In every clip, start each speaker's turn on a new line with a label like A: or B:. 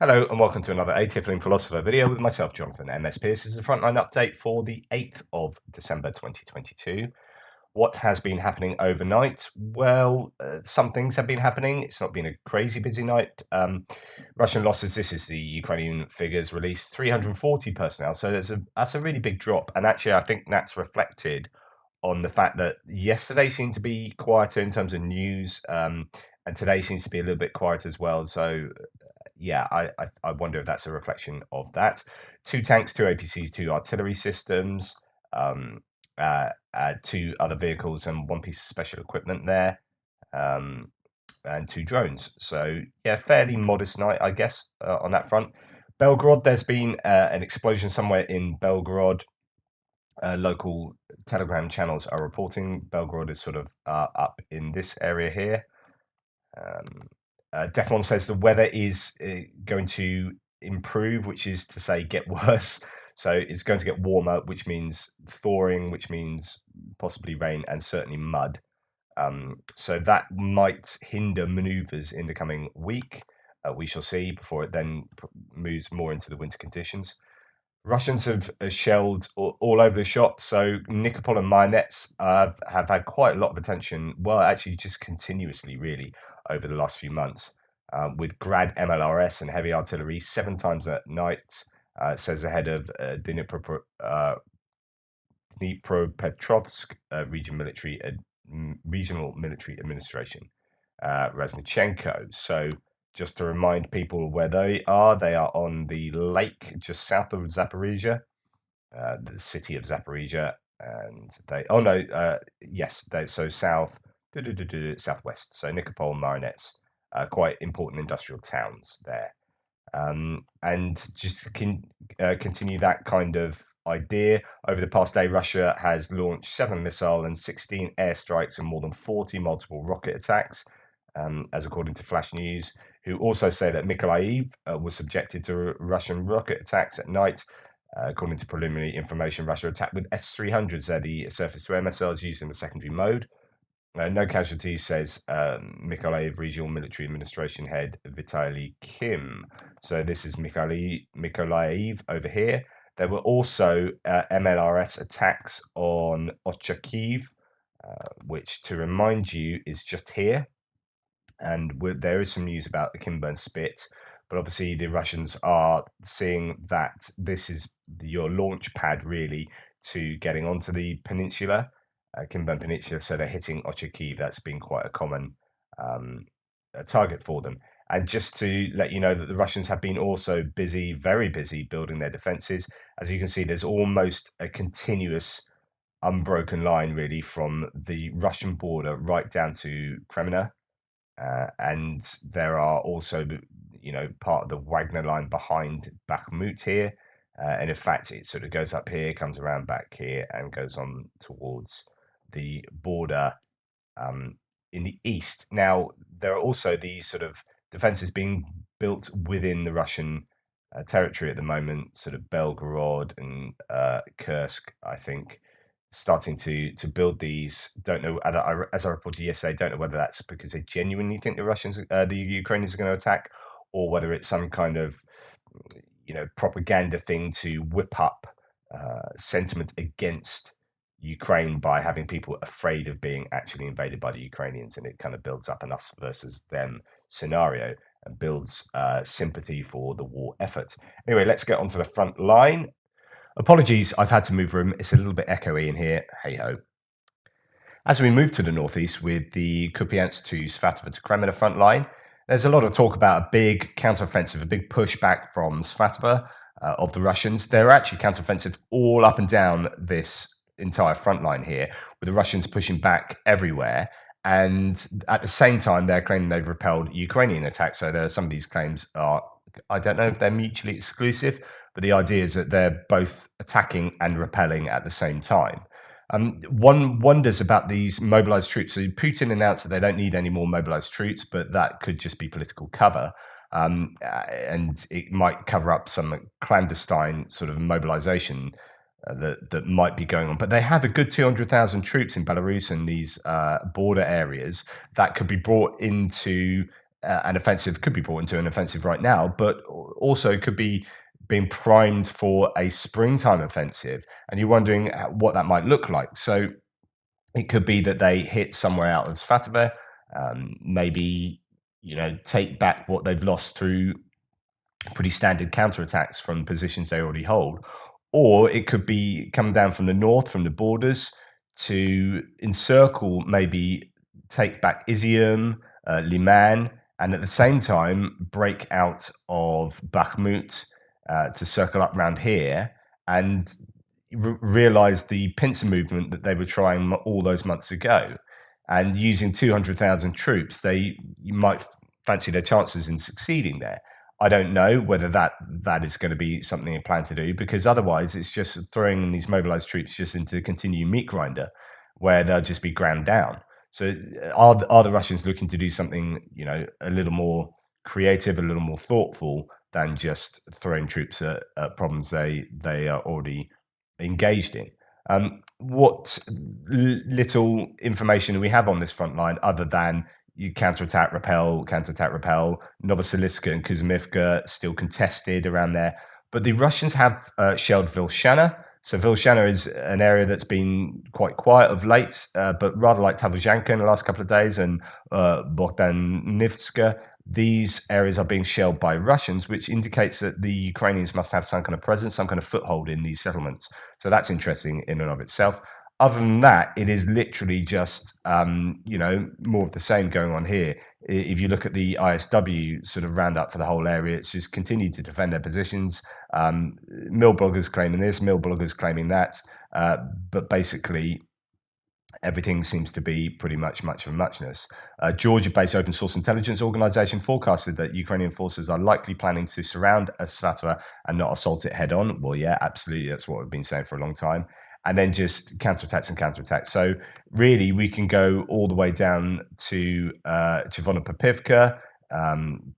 A: Hello and welcome to another ATFling Philosopher video with myself, Jonathan MS Pearce. This is a frontline update for the 8th of December 2022. What has been happening overnight? Well, some things have been happening. It's not been a crazy busy night. Russian losses, this is the Ukrainian figures released, 340 personnel. So that's a really big drop. And actually, I think that's reflected on the fact that yesterday seemed to be quieter in terms of news. And today seems to be a little bit quiet as well. So yeah, I wonder if that's a reflection of that. 2 tanks, 2 APCs, 2 artillery systems, um, 2 other vehicles, and 1 piece of special equipment there, um, and 2 drones. So yeah, fairly modest night, I guess, on that front. Belgorod, there's been an explosion somewhere in Belgorod. Local Telegram channels are reporting Belgorod is sort of up in this area here. Deflon says the weather is going to improve, which is to say get worse. So it's going to get warmer, which means thawing, which means possibly rain and certainly mud. So that might hinder maneuvers in the coming week. We shall see before it then moves more into the winter conditions. Russians have shelled all over the shop. So Nikopol and Mayonets have had quite a lot of attention. Well, actually, just continuously, really, over the last few months, with Grad MLRS and heavy artillery 7 times at night. Says the head of Dnipropetrovsk Regional Military Administration, Reznichenko. So just to remind people where they are on the lake just south of Zaporizhia, the city of Zaporizhia, and so south, southwest. So Nikopol and Marinets, quite important industrial towns there. And just to continue that kind of idea, over the past day, Russia has launched 7 missile and 16 airstrikes and more than 40 multiple rocket attacks, as according to Flash News, who also say that Mykolaiv was subjected to Russian rocket attacks at night. According to preliminary information, Russia attacked with S-300s. They're the surface-to-air missiles used in the secondary mode. No casualties, says Mykolaiv Regional Military Administration Head Vitaly Kim. So this is Mykolaiv over here. There were also MLRS attacks on Ochakiv, which, to remind you, is just here. And there is some news about the Kimburn Spit, but obviously the Russians are seeing that this is your launch pad, really, to getting onto the peninsula. Kimburn Peninsula, so they're hitting Ochakiv. That's been quite a common target for them. And just to let you know that the Russians have been also busy, very busy, building their defences. As you can see, there's almost a continuous, unbroken line, really, from the Russian border right down to Kreminna. And there are also, part of the Wagner line behind Bakhmut here. And in fact, it sort of goes up here, comes around back here, and goes on towards the border in the east. Now, there are also these sort of defenses being built within the Russian territory at the moment, sort of Belgorod and Kursk, I think, starting to build these. Don't know, as I reported yesterday, don't know whether that's because they genuinely think the Ukrainians are going to attack, or whether it's some kind of propaganda thing to whip up sentiment against Ukraine by having people afraid of being actually invaded by the Ukrainians, and it kind of builds up an us versus them scenario and builds sympathy for the war effort. Anyway, let's get onto the front line. Apologies, I've had to move room. It's a little bit echoey in here. Hey ho. As we move to the northeast with the Kupiansk-Svatove-Kreminna front line, there's a lot of talk about a big counteroffensive, a big pushback from Svatova of the Russians. They're actually counteroffensive all up and down this entire front line here, with the Russians pushing back everywhere. And at the same time, they're claiming they've repelled Ukrainian attacks. So there are some of these claims are, I don't know if they're mutually exclusive, but the idea is that they're both attacking and repelling at the same time. One wonders about these mobilized troops. So Putin announced that they don't need any more mobilized troops, but that could just be political cover. And it might cover up some clandestine sort of mobilization that might be going on. But they have a good 200,000 troops in Belarus and these border areas that could be brought into an offensive could be brought into an offensive right now, but also could be being primed for a springtime offensive. And you're wondering what that might look like. So it could be that they hit somewhere out of Svatove, maybe take back what they've lost through pretty standard counterattacks from positions they already hold, or it could be coming down from the north, from the borders, to encircle, maybe take back Izium, Liman, and at the same time break out of Bakhmut to circle up round here and realize the pincer movement that they were trying all those months ago. And using 200,000 troops, you might fancy their chances in succeeding there. I don't know whether that is going to be something they plan to do, because otherwise it's just throwing these mobilized troops just into continued meat grinder where they'll just be ground down. So are the Russians looking to do something, a little more creative, a little more thoughtful than just throwing troops at problems they are already engaged in? What little information do we have on this front line other than you counterattack, repel, Novosibirsk and Kupiansk still contested around there. But the Russians have shelled Vilshana. So Vilshana is an area that's been quite quiet of late, but rather like Tavlizhanka in the last couple of days and Bogdanivska. These areas are being shelled by Russians, which indicates that the Ukrainians must have some kind of presence, some kind of foothold in these settlements. So that's interesting in and of itself. Other than that, it is literally just, more of the same going on here. If you look at the ISW sort of roundup for the whole area, it's just continued to defend their positions. Mill bloggers claiming this, mill bloggers claiming that. But basically, everything seems to be pretty much of a muchness. Georgia-based open source intelligence organization forecasted that Ukrainian forces are likely planning to surround Svatove and not assault it head on. Well, yeah, absolutely. That's what we've been saying for a long time. And then just counterattacks. So really, we can go all the way down to Chervonopopivka,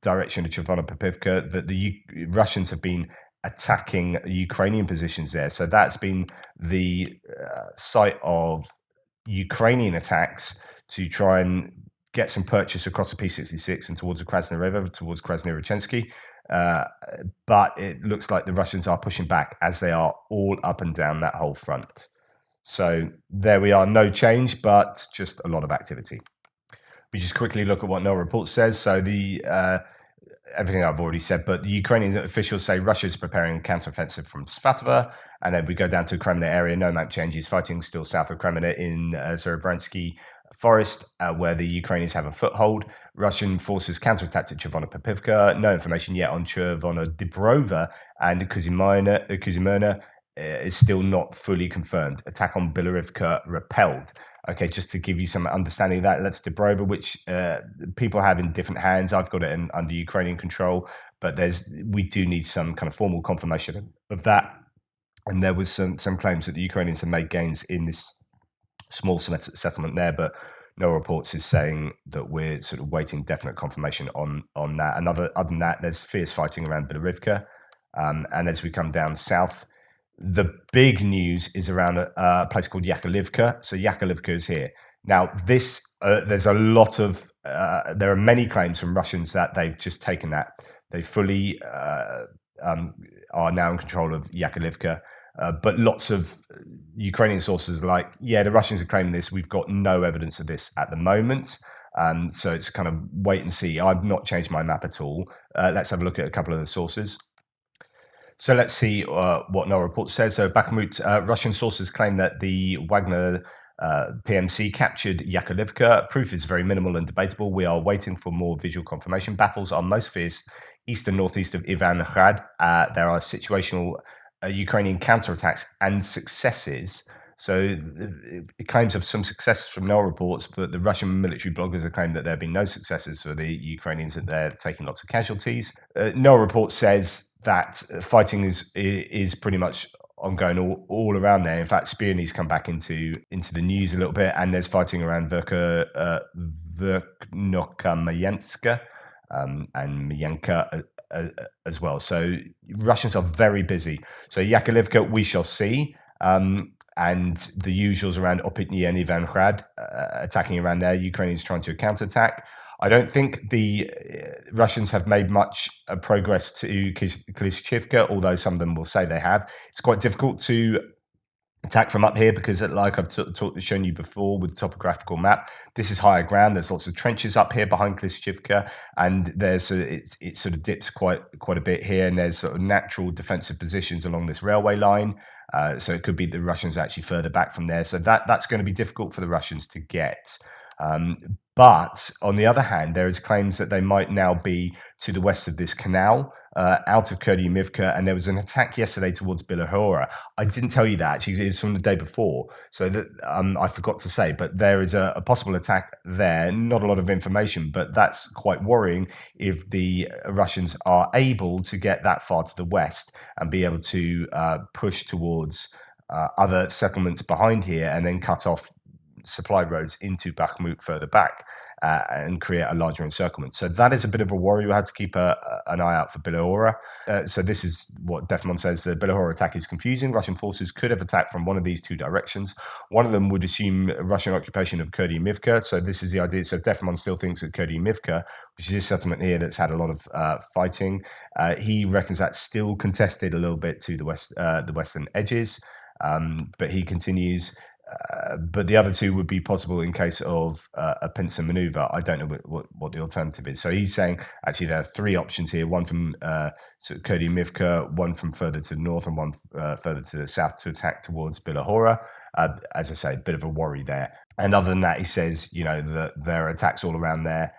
A: direction of Chervonopopivka, that the Russians have been attacking Ukrainian positions there. So that's been the site of Ukrainian attacks to try and get some purchase across the P66 and towards the Krasny River, towards Krasny-Rachensky. But it looks like the Russians are pushing back, as they are all up and down that whole front. So there we are, no change, but just a lot of activity. We just quickly look at what No Report says. So everything I've already said, but the Ukrainian officials say Russia is preparing a counteroffensive from Svatove, and then we go down to the Kreminna area. No map changes. Fighting still south of Kreminna in Zerebransky Forest, where the Ukrainians have a foothold. Russian forces counterattacked at Chervonopopivka. No information yet on Dirbrova, and Kuzimierna is still not fully confirmed. Attack on Bilohorivka repelled. Okay, just to give you some understanding of that, that's Dirbrova, which people have in different hands. I've got it under Ukrainian control, but we do need some kind of formal confirmation of that. And there was some claims that the Ukrainians have made gains in this small settlement there, but No Reports is saying that we're sort of waiting definite confirmation on that. And other than that, there's fierce fighting around Bilohorivka. And as we come down south, the big news is around a place called Yakolivka. So Yakolivka is here. Now, there's a lot of, there are many claims from Russians that they've just taken that. They fully are now in control of Yakolivka. But lots of Ukrainian sources are like, yeah, the Russians are claiming this. We've got no evidence of this at the moment. So it's kind of wait and see. I've not changed my map at all. Let's have a look at a couple of the sources. So let's see what No Report says. So Bakhmut, Russian sources claim that the Wagner PMC captured Yakolivka. Proof is very minimal and debatable. We are waiting for more visual confirmation. Battles are most fierce east and northeast of Ivangrad. There are situational Ukrainian counterattacks and successes. So it claims of some successes from No Reports, but the Russian military bloggers have claimed that there have been no successes for the Ukrainians, that they're taking lots of casualties. No Report says that fighting is pretty much ongoing all around there. In fact, Spierny's come back into the news a little bit, and there's fighting around Verkhnokamayanska and Marinka as well. So Russians are very busy. So Yakolivka, we shall see. And the usuals around Opitny and Ivangrad attacking around there. Ukrainians trying to counterattack. I don't think the Russians have made much progress to Klishchivka, although some of them will say they have. It's quite difficult to attack from up here because, like I've shown you before with the topographical map, this is higher ground. There's lots of trenches up here behind Klishchivka, and it sort of dips quite a bit here, and there's sort of natural defensive positions along this railway line. So it could be the Russians are actually further back from there. So that's going to be difficult for the Russians to get. But on the other hand, there is claims that they might now be to the west of this canal, out of Kupiansk-Svatove-Kreminna, and there was an attack yesterday towards Bilohorivka. I didn't tell you that, actually. It was from the day before, so that I forgot to say. But there is a possible attack there. Not a lot of information, but that's quite worrying if the Russians are able to get that far to the west and be able to push towards other settlements behind here and then cut off supply roads into Bakhmut further back and create a larger encirclement. So that is a bit of a worry. We have to keep an eye out for Bilohorivka. So this is what Defmon says. The Bilohorivka attack is confusing. Russian forces could have attacked from one of these two directions. One of them would assume Russian occupation of Kupiansk. So this is the idea. So Defmon still thinks that Kupiansk, which is this settlement here that's had a lot of fighting, he reckons that's still contested a little bit to the western edges. But he continues. But the other two would be possible in case of a pincer maneuver. I don't know what the alternative is. So he's saying actually there are three options here: one from Kupiansk, one from further to the north, and one further to the south to attack towards Bilohorivka. As I say, a bit of a worry there. And other than that, he says that there are attacks all around there.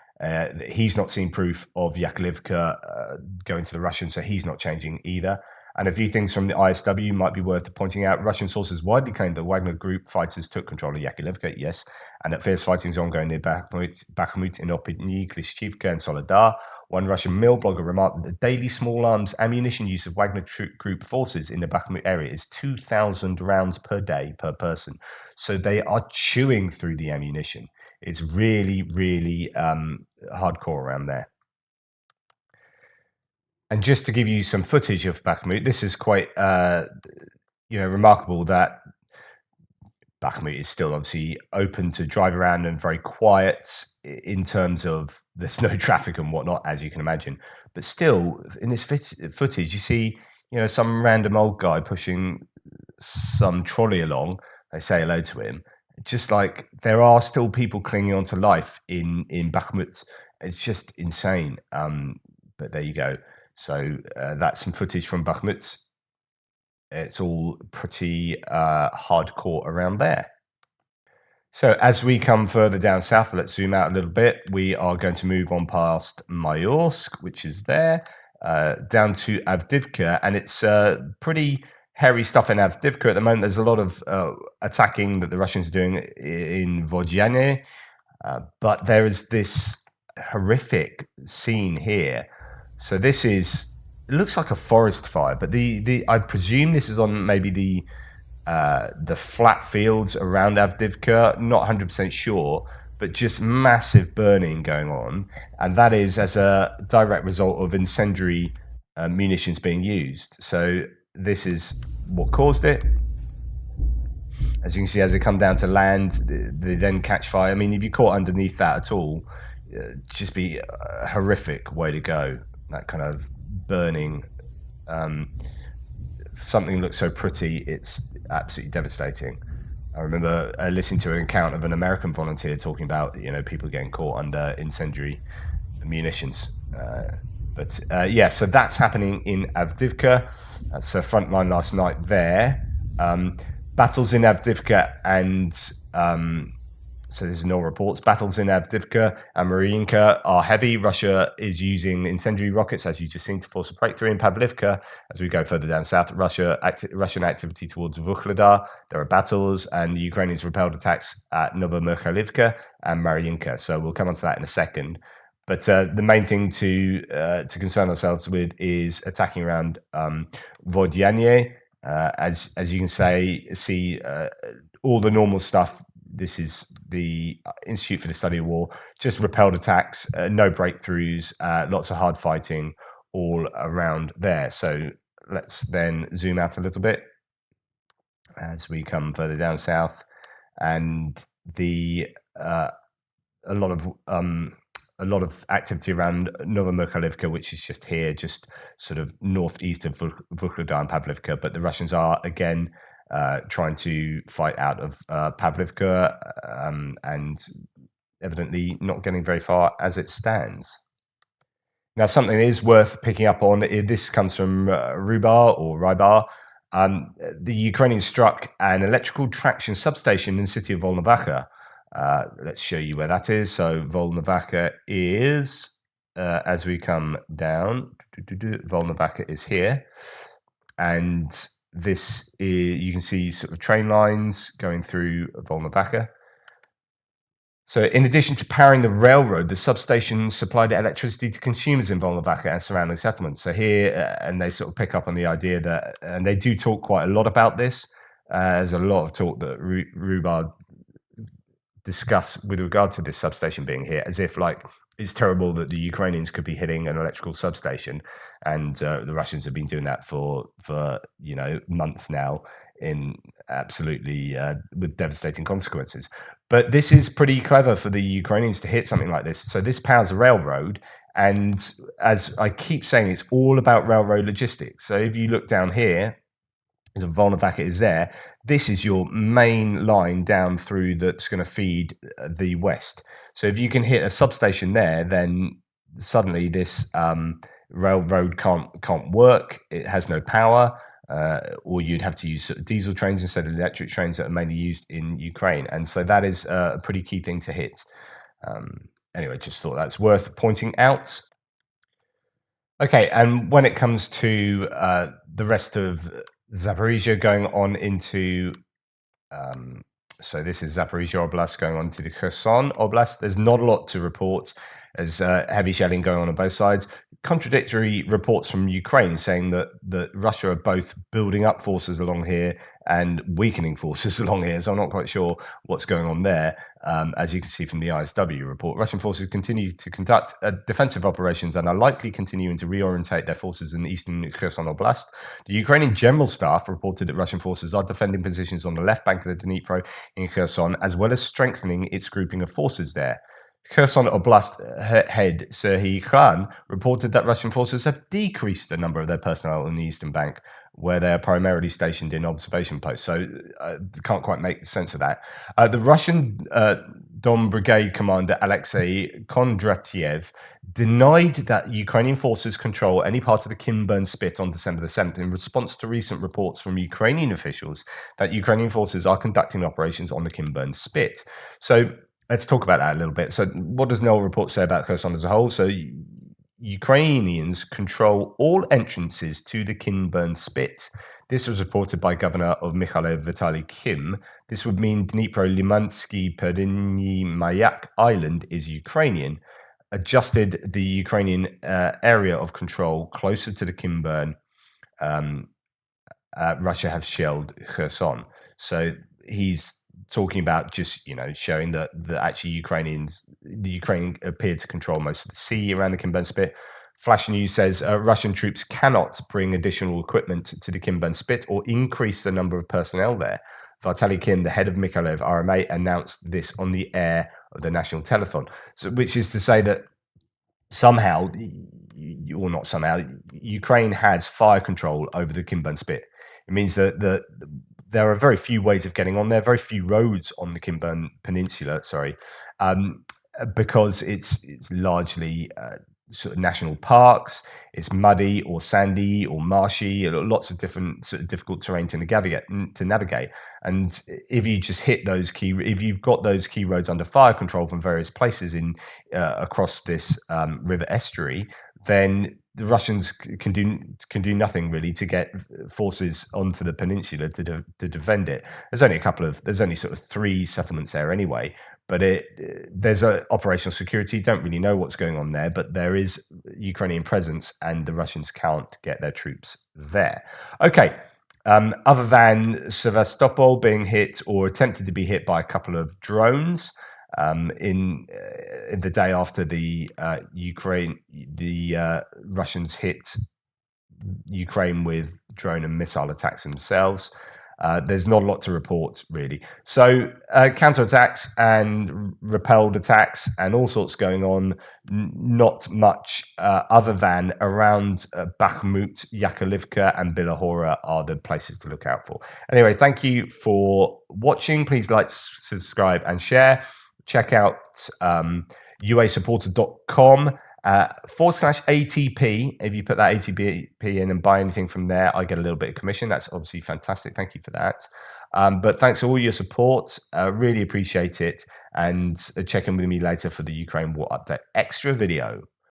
A: He's not seen proof of Yakolivka going to the Russians, so he's not changing either. And a few things from the ISW might be worth pointing out. Russian sources widely claim that Wagner Group fighters took control of Yakolivka, yes, and that fierce fighting is ongoing near Bakhmut, Inopitny, Klishchivka, and Vuhledar. One Russian mill blogger remarked that the daily small arms ammunition use of Wagner Group forces in the Bakhmut area is 2,000 rounds per day per person. So they are chewing through the ammunition. It's really, really hardcore around there. And just to give you some footage of Bakhmut, this is quite, remarkable that Bakhmut is still obviously open to drive around and very quiet in terms of there's no traffic and whatnot, as you can imagine. But still, in this footage, you see, some random old guy pushing some trolley along. They say hello to him. Just like there are still people clinging on to life in Bakhmut. It's just insane. But there you go. So that's some footage from Bakhmut. It's all pretty hardcore around there. So as we come further down south, let's zoom out a little bit. We are going to move on past Mayorsk, which is there, down to Avdivka. And it's pretty hairy stuff in Avdivka at the moment. There's a lot of attacking that the Russians are doing in Vodyane. But there is this horrific scene here. So this it looks like a forest fire, but I presume this is on maybe the flat fields around Avdivka. Not 100% sure, but just massive burning going on, and that is as a direct result of incendiary munitions being used. So this is what caused it. As you can see, as they come down to land, they then catch fire. I mean, if you're caught underneath that at all, just be a horrific way to go. That kind of burning, something looks so pretty, it's absolutely devastating. I remember listening to an account of an American volunteer talking about people getting caught under incendiary munitions. So that's happening in Avdivka. That's a Frontline last night there. Battles in Avdivka and so there's no reports. Battles in Avdivka and Marinka are heavy. Russia is using incendiary rockets, as you just seen, to force a breakthrough in Pavlivka. As we go further down south, Russian activity towards Vuhledar. There are battles, and the Ukrainians repelled attacks at Vuhledar and Marinka. So we'll come on to that in a second. But the main thing to concern ourselves with is attacking around Vodyane. As you can see all the normal stuff. This is the Institute for the Study of War. Just repelled attacks, no breakthroughs, lots of hard fighting all around there. So let's then zoom out a little bit as we come further down south, and a lot a lot of activity around Yakolivka, which is just here, just sort of northeast of Vuhledar and Pavlivka. But the Russians are again trying to fight out of Pavlivka, and evidently not getting very far as it stands. Now, something that is worth picking up on, this comes from Rybar. The Ukrainians struck an electrical traction substation in the city of Volnovakha. Let's show you where that is. So Volnovakha is, as we come down, Volnovakha is here. And this is, you can see sort of train lines going through Volnovakha. So in addition to powering the railroad, the substation supplied electricity to consumers in Volnovakha and surrounding settlements. So here, and they sort of pick up on the idea that, and they do talk quite a lot about this. There's a lot of talk that Rhubarb discuss with regard to this substation being here, as if like it's terrible that the Ukrainians could be hitting an electrical substation, and the Russians have been doing that for months now, in absolutely with devastating consequences. But this is pretty clever for the Ukrainians to hit something like this. So this powers a railroad, and as I keep saying, it's all about railroad logistics. So if you look down here, so Volnovakha is there. This is your main line down through that's going to feed the west. So if you can hit a substation there, then suddenly this railroad can't work. It has no power, or you'd have to use diesel trains instead of electric trains that are mainly used in Ukraine. And so that is a pretty key thing to hit. Anyway, just thought that's worth pointing out. Okay, and when it comes to the rest of Zaporizhia going on into, so this is Zaporizhia Oblast going on to the Kherson Oblast. There's not a lot to report. There's heavy shelling going on both sides. Contradictory reports from Ukraine saying that Russia are both building up forces along here and weakening forces along here. So I'm not quite sure what's going on there. As you can see from the ISW report, Russian forces continue to conduct defensive operations and are likely continuing to reorientate their forces in the eastern Kherson Oblast. The Ukrainian General Staff reported that Russian forces are defending positions on the left bank of the Dnipro in Kherson, as well as strengthening its grouping of forces there. Kherson Oblast head Serhiy Khan reported that Russian forces have decreased the number of their personnel on the eastern bank, where they are primarily stationed in observation posts. So can't quite make sense of that. The Russian Dom Brigade commander Alexei Kondratiev denied that Ukrainian forces control any part of the Kinburn Spit on December the 7th in response to recent reports from Ukrainian officials that Ukrainian forces are conducting operations on the Kinburn Spit. So let's talk about that a little bit. So what does NEL report say about Kherson as a whole? So Ukrainians control all entrances to the Kinburn Spit. This was reported by Governor of Mykolaiv Vitaly Kim. This would mean Dnipro-Limansky Periny Mayak Island is Ukrainian, adjusted the Ukrainian area of control closer to the Kinburn. Russia have shelled Kherson. So he's talking about just, showing that actually the Ukraine appeared to control most of the sea around the Kinburn Spit. Flash News says Russian troops cannot bring additional equipment to the Kinburn Spit or increase the number of personnel there. Vitaly Kim, the head of Mykolaiv RMA, announced this on the air of the national telethon. So, which is to say that somehow, or not somehow, Ukraine has fire control over the Kinburn Spit. It means that there are very few ways of getting on there, very few roads on the Kinburn Peninsula, because it's largely sort of national parks. It's muddy or sandy or marshy, lots of different sort of difficult terrain to navigate. And if you just hit if you've got those key roads under fire control from various places in across this river estuary, then the Russians can do nothing really to get forces onto the peninsula to defend it. There's only sort of 3 settlements there anyway, but there's a operational security. Don't really know what's going on there, but there is Ukrainian presence, and the Russians can't get their troops there. Okay. Other than Sevastopol being hit or attempted to be hit by a couple of drones, in the day after the Russians hit Ukraine with drone and missile attacks themselves. there's not a lot to report, really. So counterattacks and repelled attacks and all sorts going on, not much other than around Bakhmut, Yakolivka and Bilohorivka are the places to look out for. Anyway, thank you for watching. Please like, subscribe and share. Check out uasupporter.com /ATP. If you put that ATP in and buy anything from there, I get a little bit of commission. That's obviously fantastic. Thank you for that. But thanks for all your support. Really appreciate it. And check in with me later for the Ukraine War Update extra video.